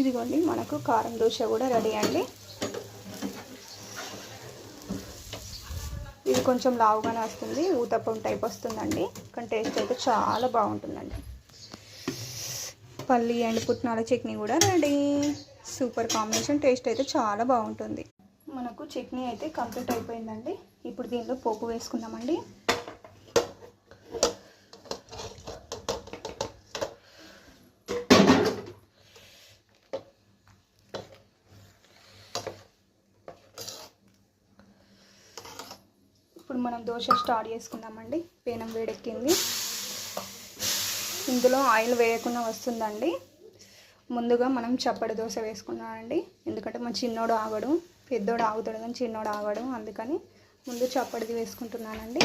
ఇదిగోండి మనకు కారం దోశ కూడా రెడీ అండి. ఇది కొంచెం లావుగానే వస్తుంది, ఊతప్పం టైప్ వస్తుందండి, కానీ టేస్ట్ అయితే చాలా బాగుంటుందండి. పల్లి అండ్ పుట్నాల చట్నీ కూడా రెడీ. సూపర్ కాంబినేషన్, టేస్ట్ అయితే చాలా బాగుంటుంది. మనకు చట్నీ అయితే కంప్లీట్ అయిపోయిందండి. ఇప్పుడు దీనిలో పోపు వేసుకుందామండి. ఇప్పుడు మనం దోశ స్టార్ట్ చేసుకుందామండి. పేనం వేడెక్కింది. ఇందులో ఆయిల్ వేయకుండా వస్తుందండి. ముందుగా మనం చప్పటి దోశ వేసుకున్నామండి, ఎందుకంటే మన చిన్నోడు ఆగడు, పెద్దోడు ఆగుతాడు కానీ చిన్నోడు ఆగడు, అందుకని ముందు చప్పటిది వేసుకుంటున్నానండి.